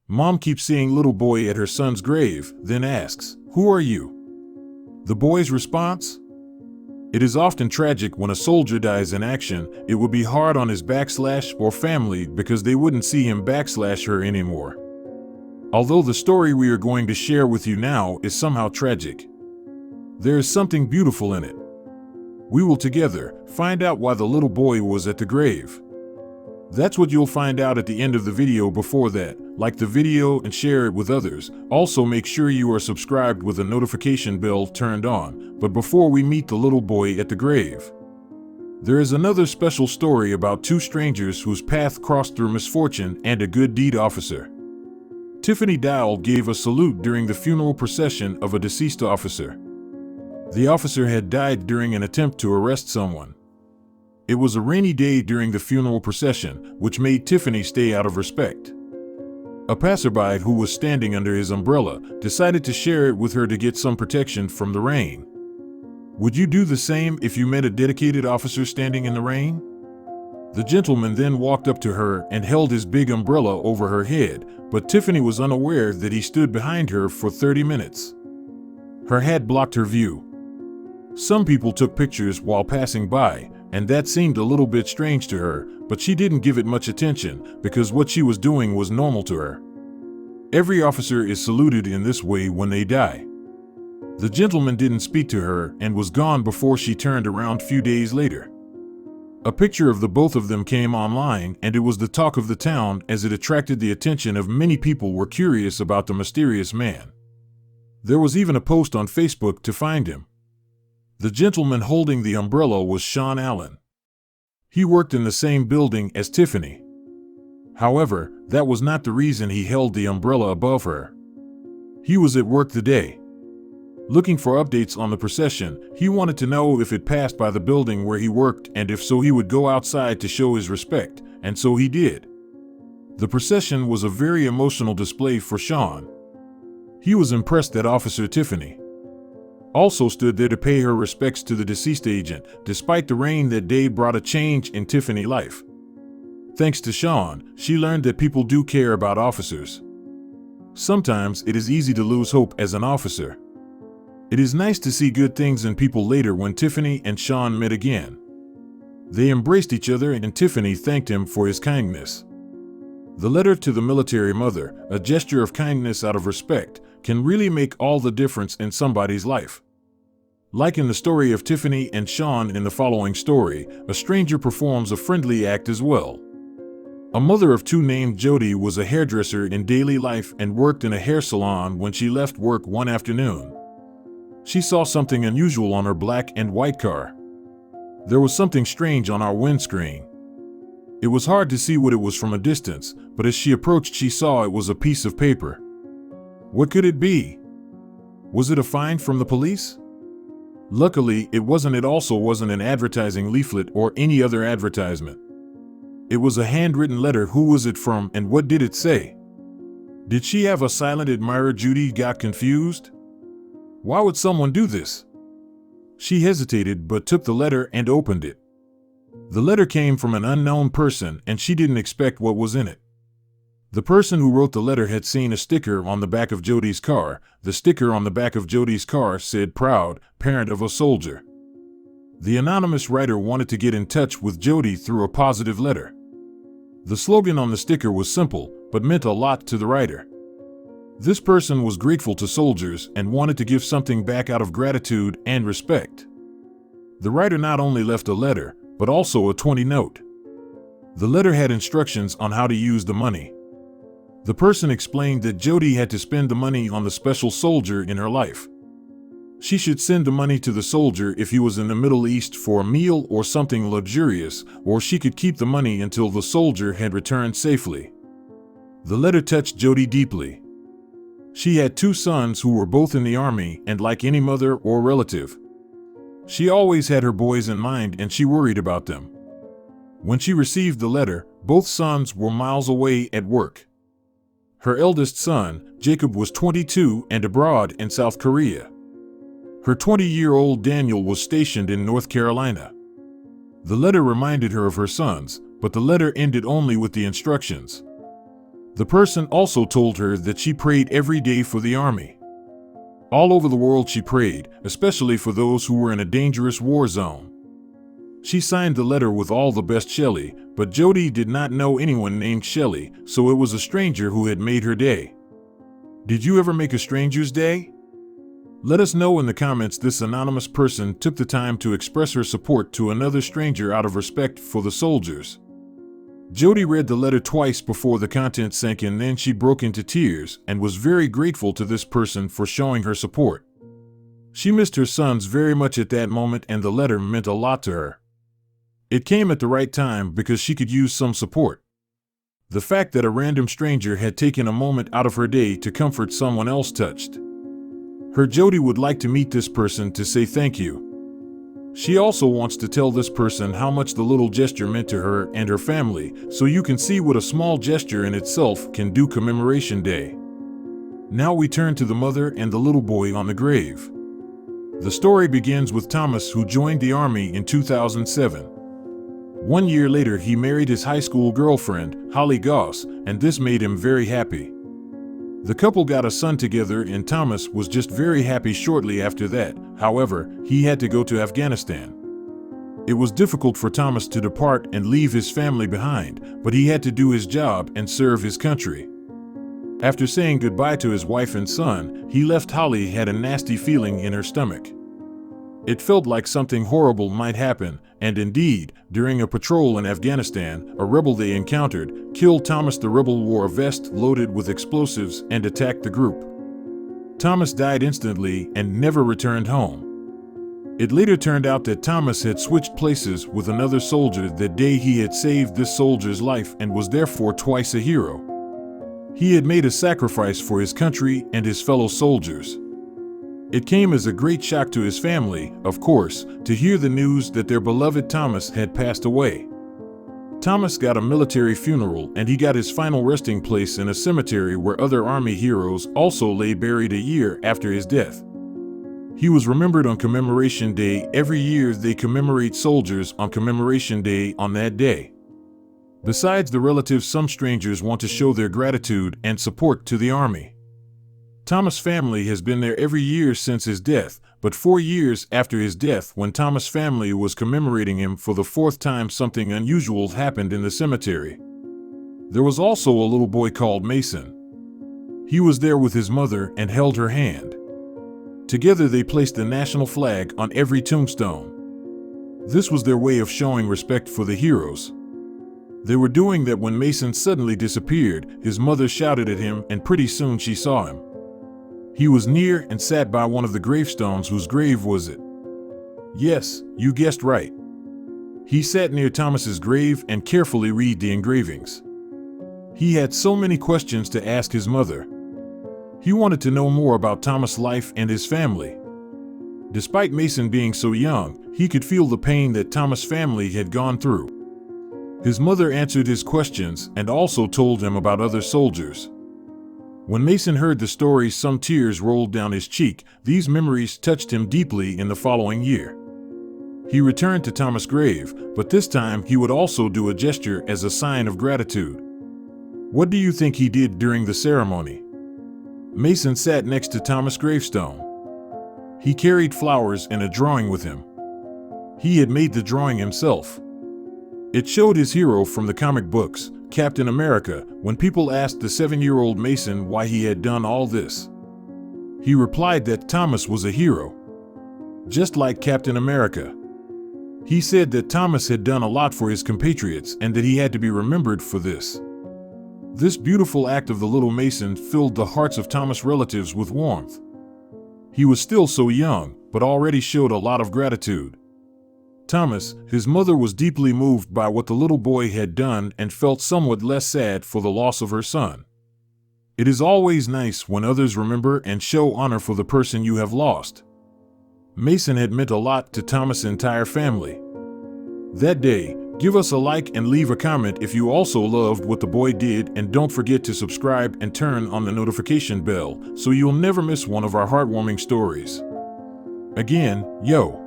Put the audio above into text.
Mom keeps seeing little boy at her son's grave, then asks, "Who are you?" The boy's response? It is often tragic when a soldier dies in action. It would be hard on his or family because they wouldn't see him her anymore. Although the story we are going to share with you now is somehow tragic, there is something beautiful in it. We will together find out why the little boy was at the grave. That's what you'll find out at the end of the video. Before that, like the video and share it with others. Also make sure you are subscribed with the notification bell turned on. But before we meet the little boy at the grave, there is another special story about two strangers whose path crossed through misfortune and a good deed officer. Tiffany Dowell gave a salute during the funeral procession of a deceased officer. The officer had died during an attempt to arrest someone. It was a rainy day during the funeral procession, which made Tiffany stay out of respect. A passerby who was standing under his umbrella decided to share it with her to get some protection from the rain. Would you do the same if you met a dedicated officer standing in the rain? The gentleman then walked up to her and held his big umbrella over her head, but Tiffany was unaware that he stood behind her for 30 minutes. Her hat blocked her view. Some people took pictures while passing by, and that seemed a little bit strange to her, but she didn't give it much attention because what she was doing was normal to her. Every officer is saluted in this way when they die. The gentleman didn't speak to her and was gone before she turned around few days later. A picture of the both of them came online, and it was the talk of the town as it attracted the attention of many people who were curious about the mysterious man. There was even a post on Facebook to find him. The gentleman holding the umbrella was Sean Allen. He worked in the same building as Tiffany. However, that was not the reason he held the umbrella above her. He was at work today. Looking for updates on the procession, he wanted to know if it passed by the building where he worked, and if so he would go outside to show his respect, and so he did. The procession was a very emotional display for Sean. He was impressed that Officer Tiffany also stood there to pay her respects to the deceased agent. Despite the rain that day brought a change in Tiffany's life. Thanks to Sean, she learned that people do care about officers. Sometimes it is easy to lose hope as an officer. It is nice to see good things in people later. When Tiffany and Sean met again, they embraced each other and Tiffany thanked him for his kindness. The letter to the military mother, a gesture of kindness out of respect, can really make all the difference in somebody's life. Like in the story of Tiffany and Sean in the following story, a stranger performs a friendly act as well. A mother of two named Jody was a hairdresser in daily life and worked in a hair salon. When she left work one afternoon, she saw something unusual on her black and white car. There was something strange on our windscreen. It was hard to see what it was from a distance, but as she approached she saw it was a piece of paper. What could it be? Was it a find from the police? Luckily, it wasn't. It also wasn't an advertising leaflet or any other advertisement. It was a handwritten letter. Who was it from and what did it say? Did she have a silent admirer? Judy got confused. Why would someone do this? She hesitated but took the letter and opened it. The letter came from an unknown person and she didn't expect what was in it. The person who wrote the letter had seen a sticker on the back of Jody's car. The sticker on the back of Jody's car said, "Proud parent of a soldier." The anonymous writer wanted to get in touch with Jody through a positive letter. The slogan on the sticker was simple, but meant a lot to the writer. This person was grateful to soldiers and wanted to give something back out of gratitude and respect. The writer not only left a letter, but also a 20 note. The letter had instructions on how to use the money. The person explained that Jody had to spend the money on the special soldier in her life. She should send the money to the soldier if he was in the Middle East for a meal or something luxurious, or she could keep the money until the soldier had returned safely. The letter touched Jody deeply. She had two sons who were both in the army, and like any mother or relative, she always had her boys in mind and she worried about them. When she received the letter, both sons were miles away at work. Her eldest son, Jacob, was 22 and abroad in South Korea. Her 20-year-old Daniel was stationed in North Carolina. The letter reminded her of her sons, but the letter ended only with the instructions. The person also told her that she prayed every day for the army. All over the world she prayed, especially for those who were in a dangerous war zone. She signed the letter with all the best Shelley, but Jody did not know anyone named Shelley, so it was a stranger who had made her day. Did you ever make a stranger's day? Let us know in the comments. This anonymous person took the time to express her support to another stranger out of respect for the soldiers. Jody read the letter twice before the content sank in, then she broke into tears and was very grateful to this person for showing her support. She missed her sons very much at that moment, and the letter meant a lot to her. It came at the right time because she could use some support. The fact that a random stranger had taken a moment out of her day to comfort someone else touched her. Jody would like to meet this person to say thank you. She also wants to tell this person how much the little gesture meant to her and her family, so you can see what a small gesture in itself can do. Commemoration Day. Now we turn to the mother and the little boy on the grave. The story begins with Thomas, who joined the army in 2007. 1 year later, he married his high school girlfriend, Holly Goss, and this made him very happy. The couple got a son together, and Thomas was just very happy shortly after that. However, he had to go to Afghanistan. It was difficult for Thomas to depart and leave his family behind, but he had to do his job and serve his country. After saying goodbye to his wife and son, he left. Holly had a nasty feeling in her stomach. It felt like something horrible might happen, and indeed, during a patrol in Afghanistan, a rebel they encountered killed Thomas. The rebel wore a vest loaded with explosives and attacked the group. Thomas died instantly and never returned home. It later turned out that Thomas had switched places with another soldier that day. He had saved this soldier's life and was therefore twice a hero. He had made a sacrifice for his country and his fellow soldiers. It came as a great shock to his family, of course, to hear the news that their beloved Thomas had passed away. Thomas got a military funeral, and he got his final resting place in a cemetery where other Army heroes also lay buried a year after his death. He was remembered on Commemoration Day. Every year they commemorate soldiers on Commemoration Day on that day. Besides the relatives, some strangers want to show their gratitude and support to the Army. Thomas' family has been there every year since his death, but 4 years after his death, when Thomas' family was commemorating him for the 4th time, something unusual happened in the cemetery. There was also a little boy called Mason. He was there with his mother and held her hand. Together they placed the national flag on every tombstone. This was their way of showing respect for the heroes. They were doing that when Mason suddenly disappeared. His mother shouted at him, and pretty soon she saw him. He was near and sat by one of the gravestones. Whose grave was it? Yes, you guessed right. He sat near Thomas's grave and carefully read the engravings. He had so many questions to ask his mother. He wanted to know more about Thomas' life and his family. Despite Mason being so young, he could feel the pain that Thomas' family had gone through. His mother answered his questions and also told him about other soldiers. When Mason heard the story, some tears rolled down his cheek. These memories touched him deeply. In the following year, he returned to Thomas' grave, but this time he would also do a gesture as a sign of gratitude. What do you think he did during the ceremony? Mason sat next to Thomas' gravestone. He carried flowers and a drawing with him. He had made the drawing himself. It showed his hero from the comic books, Captain America. When people asked the 7-year-old Mason why he had done all this, he replied that Thomas was a hero, just like Captain America. He said that Thomas had done a lot for his compatriots and that he had to be remembered for this. This beautiful act of the little Mason filled the hearts of Thomas' relatives with warmth. He was still so young, but already showed a lot of gratitude. Thomas, his mother, was deeply moved by what the little boy had done and felt somewhat less sad for the loss of her son. It is always nice when others remember and show honor for the person you have lost. Mason had meant a lot to Thomas' entire family. That day, give us a like and leave a comment if you also loved what the boy did, and don't forget to subscribe and turn on the notification bell so you'll never miss one of our heartwarming stories. Again, yo!